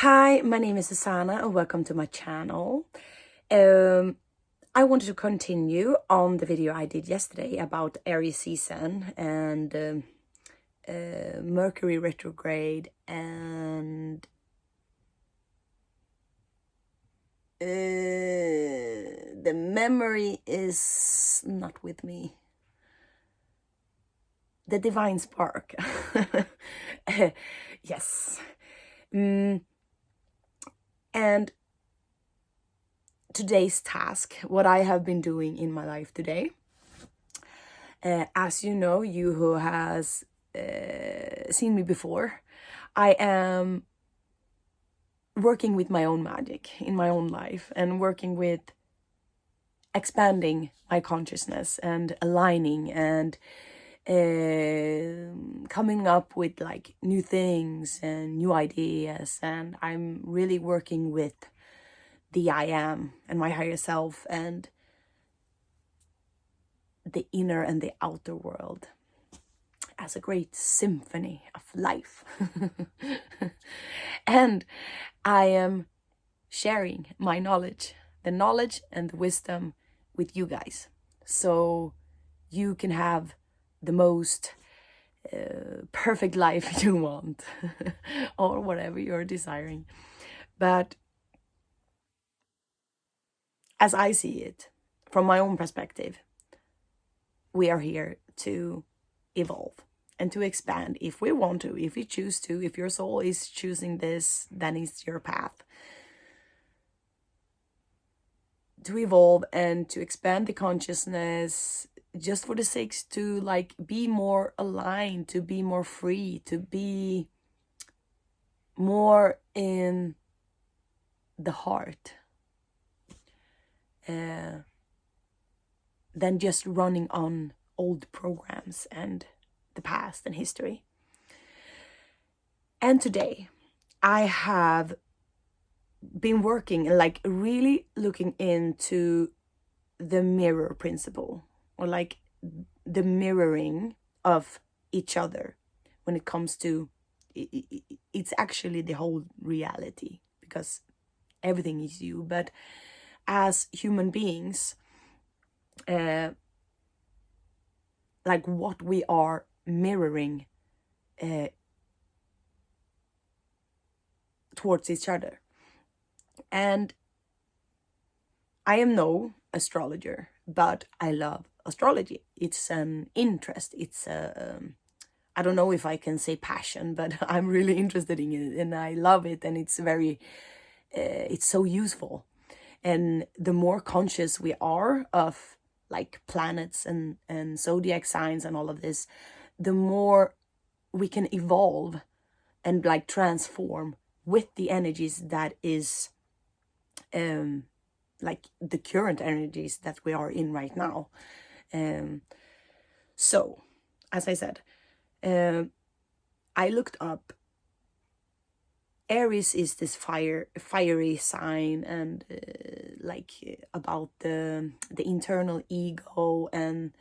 Hi, my name is Susanna and welcome to my channel. I wanted to continue on the video I did yesterday about Aries season and Mercury Retrograde and the memory is not with me. The divine spark. Yes. And today's task, what I have been doing in my life today, as you know, you who has seen me before, I am working with my own magic in my own life and working with expanding my consciousness and aligning and coming up with like new things and new ideas. And I'm really working with the I am and my higher self and the inner and the outer world as a great symphony of life. And I am sharing my knowledge, the knowledge and the wisdom with you guys, so you can have the most perfect life you want or whatever you're desiring. But as I see it, from my own perspective, we are here to evolve and to expand if we want to, if you choose to. If your soul is choosing this, then it's your path. To evolve and to expand the consciousness just for the sake to like be more aligned, to be more free, to be more in the heart than just running on old programs and the past and history. And today I have been working and like really looking into the mirror principle, or like the mirroring of each other when it comes to it's actually the whole reality, because everything is you. But as human beings, like what we are mirroring towards each other. And I am no astrologer, but I love astrology. It's an interest. It's a I don't know if I can say passion, but I'm really interested in it and I love it, and it's very it's so useful. And the more conscious we are of like planets and zodiac signs and all of this, the more we can evolve and like transform with the energies that is like the current energies that we are in right now. So as I said, I looked up. Aries is this fiery sign, and like about the internal ego and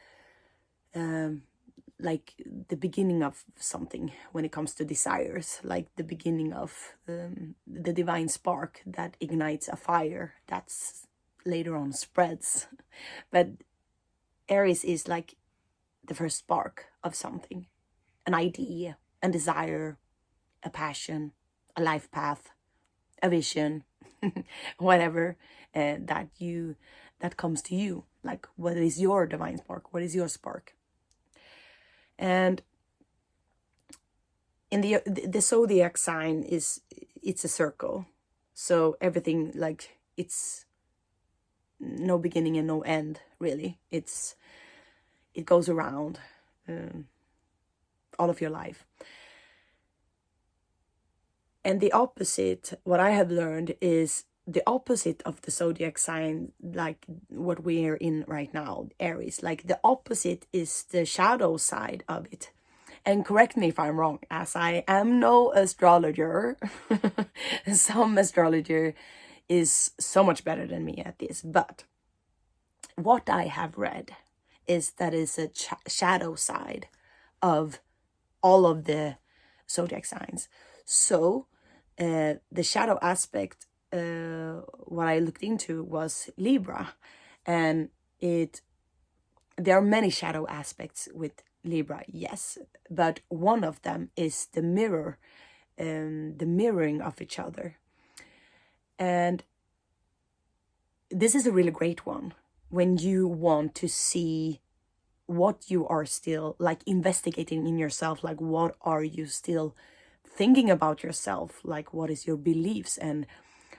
like the beginning of something when it comes to desires, like the beginning of the divine spark that ignites a fire that's later on spreads. But Aries is like the first spark of something, an idea, a desire, a passion, a life path, a vision, whatever that comes to you. Like, what is your divine spark? What is your spark? And in the zodiac sign it's a circle, so everything, like, it's no beginning and no end, really. It goes around all of your life. And the opposite, what I have learned, is the opposite of the zodiac sign, like what we are in right now, Aries. Like the opposite is the shadow side of it. And correct me if I'm wrong, as I am no astrologer. Some astrologer is so much better than me at this. But what I have read is that is a shadow side of all of the zodiac signs. So the shadow aspect, what I looked into was Libra, and there are many shadow aspects with Libra, yes, but one of them is the mirror, the mirroring of each other. And this is a really great one when you want to see what you are still like investigating in yourself, like what are you still thinking about yourself, like what is your beliefs, and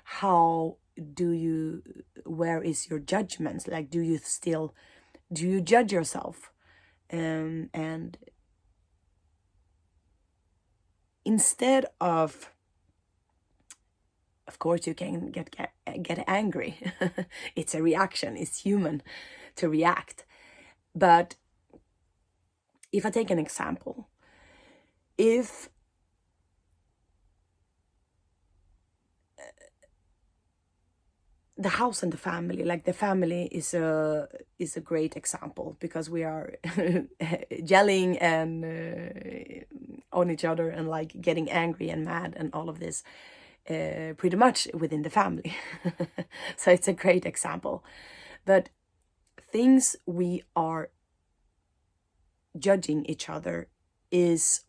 how do you, where is your judgments, like do you judge yourself, and instead of course you can get angry. It's a reaction, it's human to react. But if I take an example, if the house and the family, like the family is a great example, because we are yelling and on each other and like getting angry and mad and all of this pretty much within the family. So it's a great example. But things we are judging each other is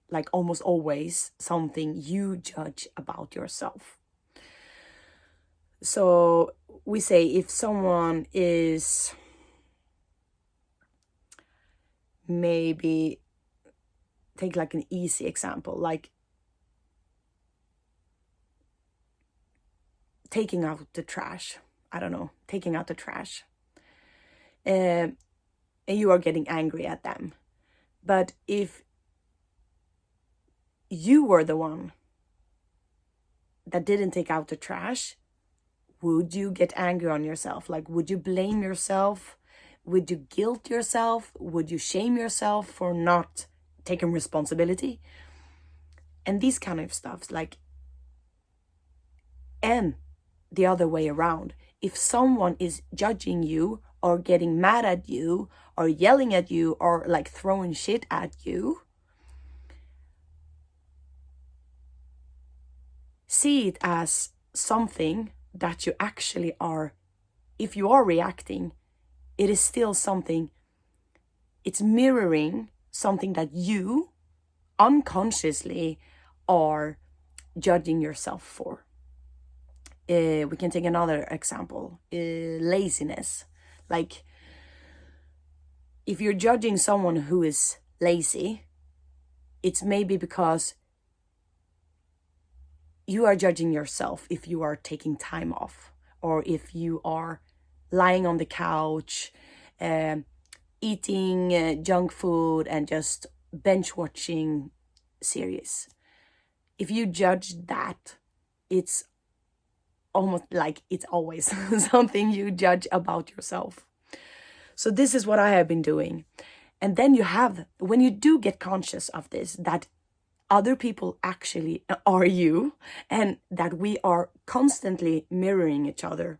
like almost always something you judge about yourself. So we say if someone is maybe, take like an easy example, like taking out the trash. I don't know, taking out the trash. And you are getting angry at them. But if you were the one that didn't take out the trash, would you get angry on yourself? Like, would you blame yourself? Would you guilt yourself? Would you shame yourself for not taking responsibility? And these kind of stuff, like, and the other way around. If someone is judging you or getting mad at you or yelling at you or like throwing shit at you, see it as something that you actually are. If you are reacting, it is still something, it's mirroring something that you unconsciously are judging yourself for. We can take another example, laziness. Like, if you're judging someone who is lazy, it's maybe because you are judging yourself if you are taking time off, or if you are lying on the couch, eating junk food and just binge watching series. If you judge that, it's almost like it's always something you judge about yourself. So this is what I have been doing. And then you have, when you do get conscious of this, that other people actually are you, and that we are constantly mirroring each other,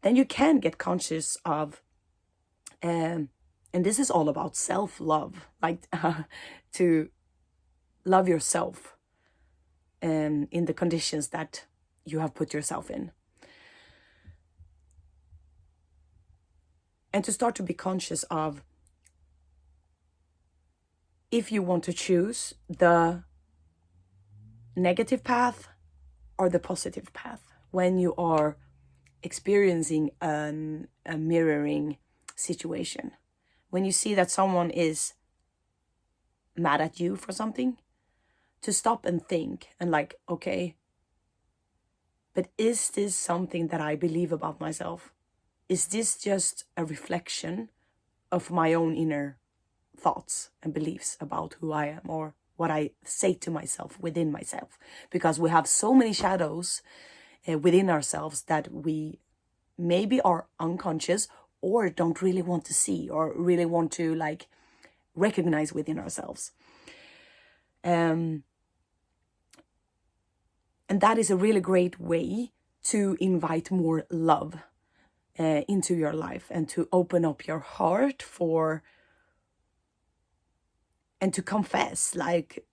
then you can get conscious of, and this is all about self-love, like to love yourself in the conditions that you have put yourself in. And to start to be conscious of, if you want to choose the negative path or the positive path when you are experiencing a mirroring situation. When you see that someone is mad at you for something, to stop and think and like, okay, but is this something that I believe about myself? Is this just a reflection of my own inner thoughts and beliefs about who I am, or what I say to myself within myself? Because we have so many shadows within ourselves that we maybe are unconscious or don't really want to see or really want to like recognize within ourselves. And that is a really great way to invite more love into your life, and to open up your heart for, and to confess, like,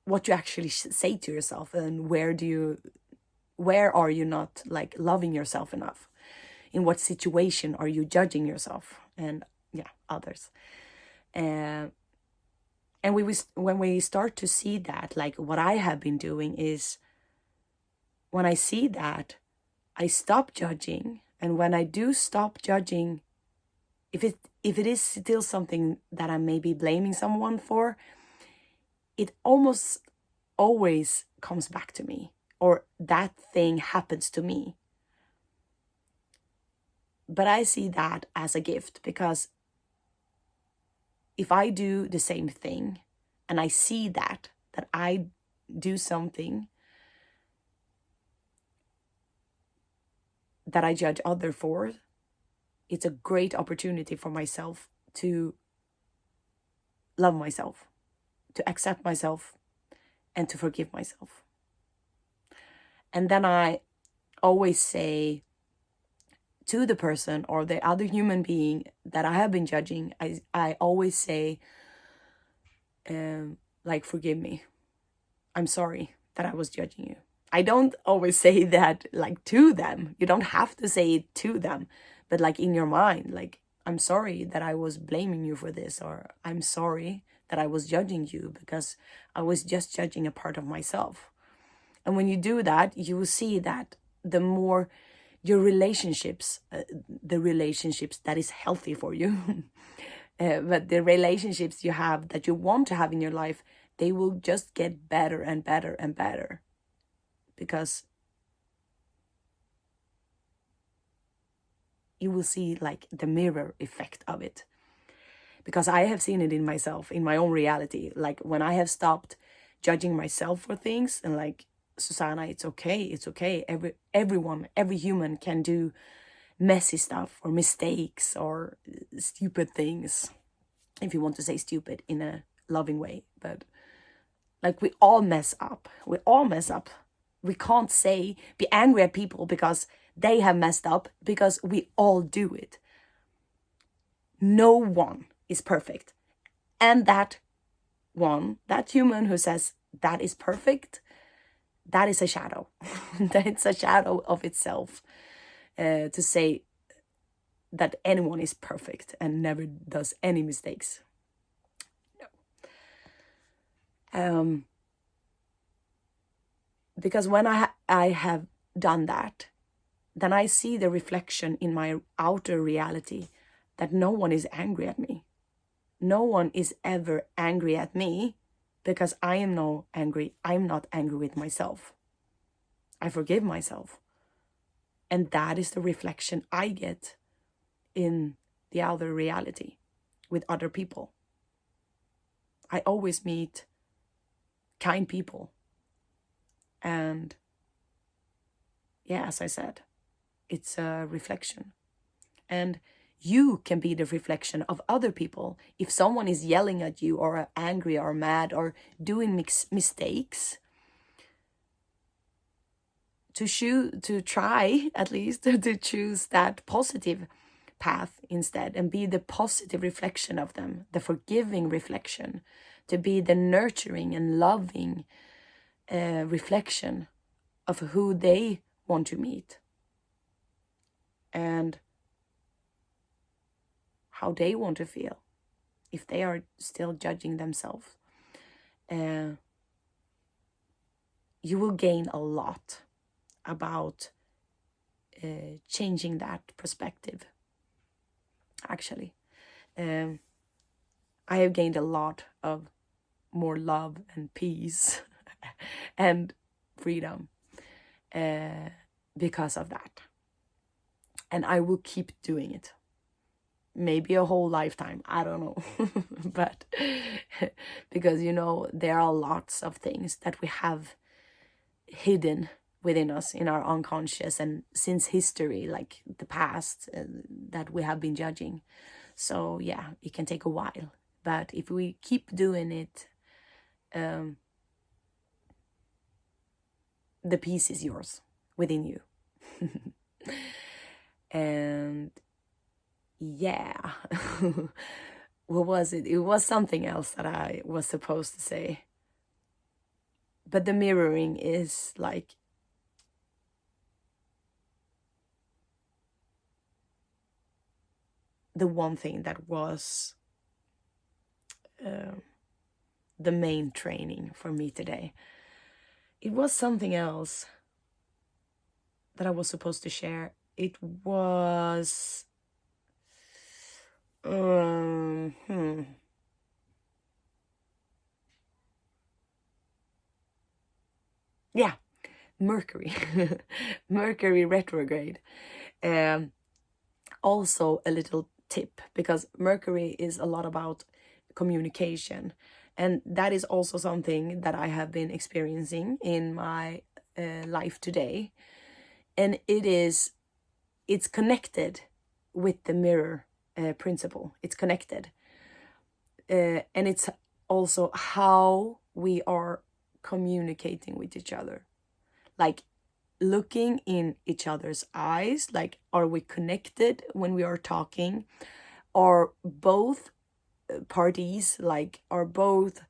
what you actually say to yourself, and where are you not like loving yourself enough? In what situation are you judging yourself and others? And when we start to see that, like what I have been doing is, when I see that, I stop judging. And when I do stop judging, if it is still something that I may be blaming someone for, it almost always comes back to me, or that thing happens to me. But I see that as a gift, because if I do the same thing and I see that I do something that I judge other for, it's a great opportunity for myself to love myself, to accept myself, and to forgive myself. And then I always say to the person or the other human being that I have been judging, I always say, like, forgive me. I'm sorry that I was judging you. I don't always say that like to them. You don't have to say it to them, but like in your mind, like, I'm sorry that I was blaming you for this, or I'm sorry that I was judging you because I was just judging a part of myself. And when you do that, you will see that the more your relationships, the relationships that is healthy for you, but the relationships you have that you want to have in your life, they will just get better and better and better. Because you will see like the mirror effect of it. Because I have seen it in myself, in my own reality. Like when I have stopped judging myself for things and like, Susanna, it's okay. Every human can do messy stuff or mistakes or stupid things. If you want to say stupid in a loving way. But like we all mess up. We can't be angry at people because they have messed up, because we all do it. No one is perfect. And that human who says that is perfect, that is a shadow. That's a shadow of itself, to say that anyone is perfect and never does any mistakes. No. Because when I have done that, then I see the reflection in my outer reality that no one is angry at me. No one is ever angry at me, because I am not angry with myself. I forgive myself. And that is the reflection I get in the outer reality with other people. I always meet kind people. And as I said, it's a reflection. And you can be the reflection of other people. If someone is yelling at you or angry or mad or doing mistakes, to try at least to choose that positive path instead, and be the positive reflection of them, the forgiving reflection, to be the nurturing and loving reflection of who they want to meet and how they want to feel if they are still judging themselves. You will gain a lot about changing that perspective. Actually, I have gained a lot of more love and peace and freedom because of that. And I will keep doing it. Maybe a whole lifetime, I don't know. But because, there are lots of things that we have hidden within us in our unconscious and since history, like the past, that we have been judging. So it can take a while. But if we keep doing it, the peace is yours within you. And what was it? It was something else that I was supposed to say. But the mirroring is like the one thing that was the main training for me today. It was something else that I was supposed to share. It was yeah, Mercury. Mercury retrograde. Also a little tip, because Mercury is a lot about communication, and that is also something that I have been experiencing in my life today. And it's connected with the mirror principle. It's connected, and it's also how we are communicating with each other, like looking in each other's eyes, like, are we connected when we are talking? Are both parties, like, are both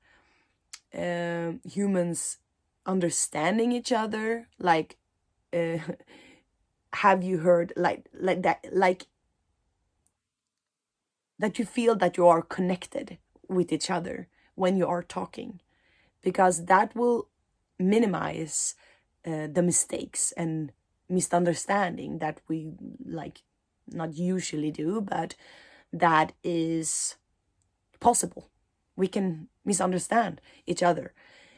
humans understanding each other? Like, have you heard like that, like that you feel that you are connected with each other when you are talking? Because that will minimize the mistakes and misunderstanding that we like not usually do, but that is possible. We can misunderstand each other.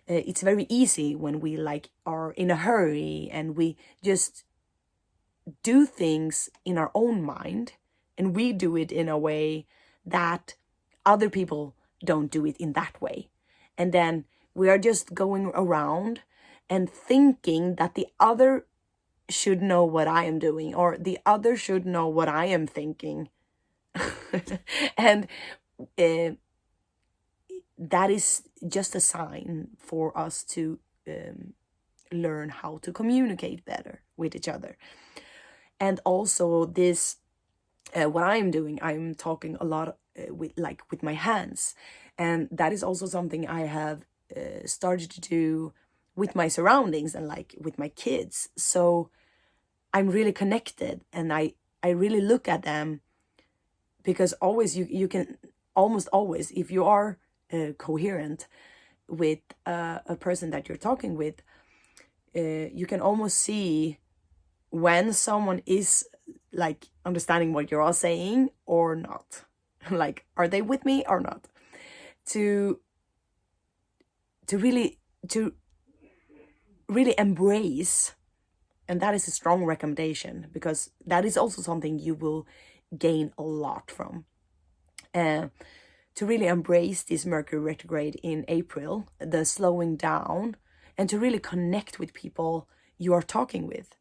It's very easy when we like are in a hurry and we just do things in our own mind, and we do it in a way that other people don't do it in that way. And then we are just going around and thinking that the other should know what I am doing, or the other should know what I am thinking. And that is just a sign for us to learn how to communicate better with each other. And also this, what I'm doing, I'm talking a lot with my hands. And that is also something I have started to do with my surroundings and like with my kids. So I'm really connected, and I really look at them, because always you can almost always, if you are coherent with a person that you're talking with, you can almost see when someone is like understanding what you're all saying or not. Like, are they with me or not? To really embrace. And that is a strong recommendation, because that is also something you will gain a lot from. To really embrace this Mercury retrograde in April, the slowing down, and to really connect with people you are talking with.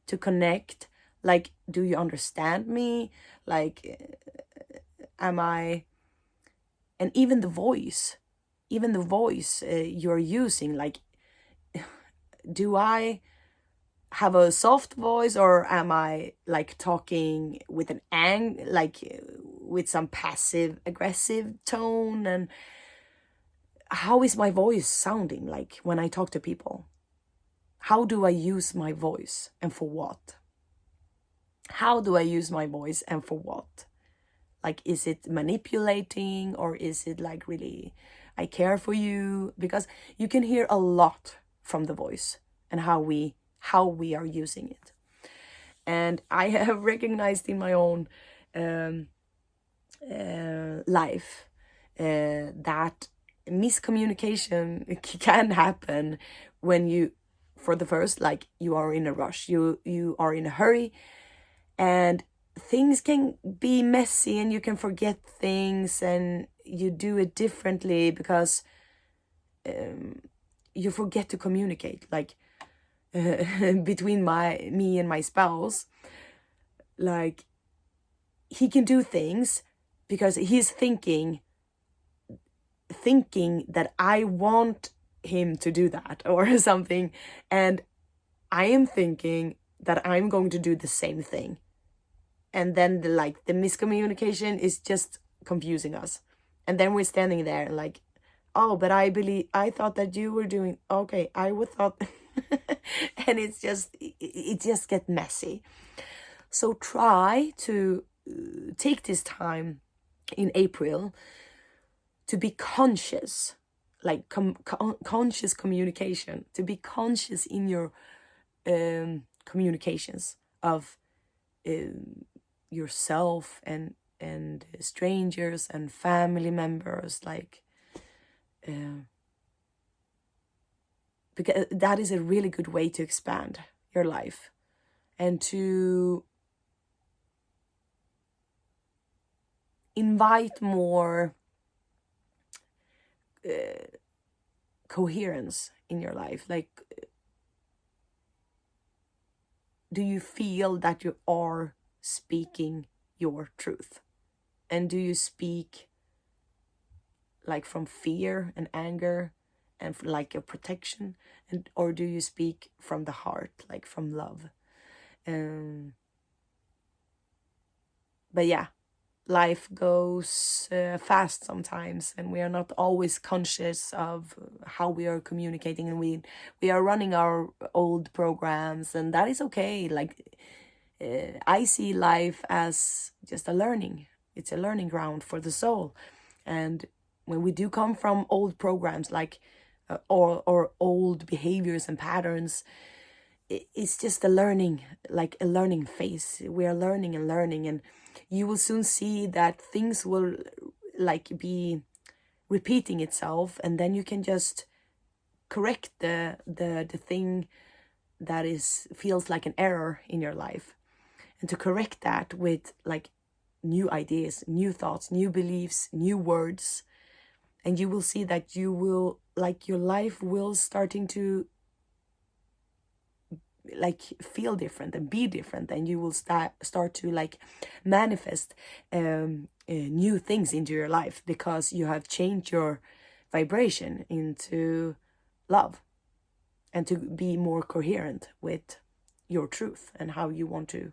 To connect, like, do you understand me? Like, am I... And even the voice you're using, like, do I have a soft voice, or am I like talking with an like with some passive aggressive tone? And how is my voice sounding like when I talk to people? How do I use my voice, and for what? How do I use my voice, and for what? Like, is it manipulating, or is it like really, I care for you? Because you can hear a lot from the voice and how we are using it. And I have recognized in my own life that miscommunication can happen when you, for the first, like, you are in a rush, you are in a hurry, and things can be messy, and you can forget things, and you do it differently because you forget to communicate. Like, between me and my spouse, like, he can do things because he's thinking that I want him to do that or something, and I am thinking that I'm going to do the same thing. And then the miscommunication is just confusing us. And then we're standing there like, oh, but I thought that you were doing, okay, I would thought, and it just get messy. So try to take this time in April to be conscious, like conscious communication, to be conscious in your communications of yourself and strangers and family members, like because that is a really good way to expand your life and to invite more coherence in your life. Like, do you feel that you are speaking your truth? And do you speak like from fear and anger and like a protection, and or do you speak from the heart, like from love? But yeah, life goes fast sometimes, and we are not always conscious of how we are communicating, and we are running our old programs, and that is okay. Like, I see life as just a learning. It's a learning ground for the soul. And when we do come from old programs, like or old behaviors and patterns, it's just a learning, like a learning phase. We are learning and learning, and you will soon see that things will like be repeating itself, and then you can just correct the thing that feels like an error in your life, and to correct that with like new ideas, new thoughts, new beliefs, new words. And you will see that you will, like, your life will starting to like feel different and be different, and you will start to like manifest new things into your life, because you have changed your vibration into love, and to be more coherent with your truth and how you want to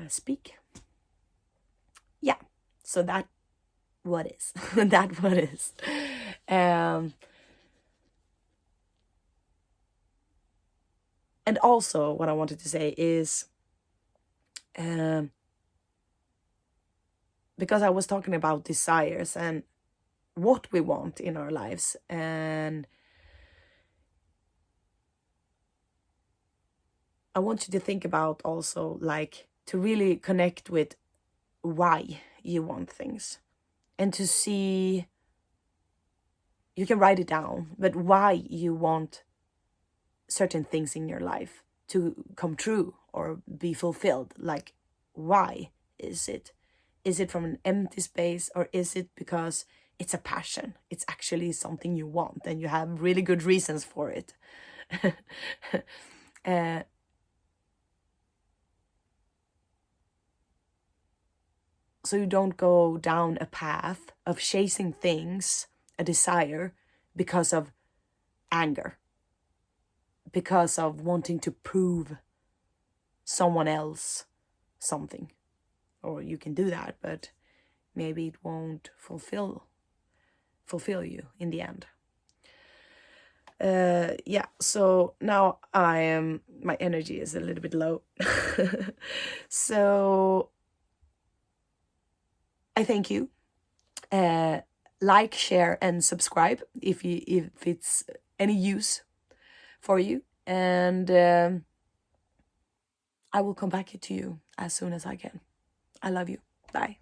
speak. Yeah, so that what is that what is. And also what I wanted to say is, because I was talking about desires and what we want in our lives, and I want you to think about also, like, to really connect with why you want things, and to see, you can write it down, but why you want certain things in your life to come true or be fulfilled. Like, why is it? Is it from an empty space, or is it because it's a passion? It's actually something you want and you have really good reasons for it. So you don't go down a path of chasing things, a desire, because of anger, because of wanting to prove someone else something. Or you can do that, but maybe it won't fulfill you in the end. Yeah, so now my energy is a little bit low. So I thank you. Like, share, and subscribe if it's any use for you, and I will come back to you as soon as I can. I love you. Bye.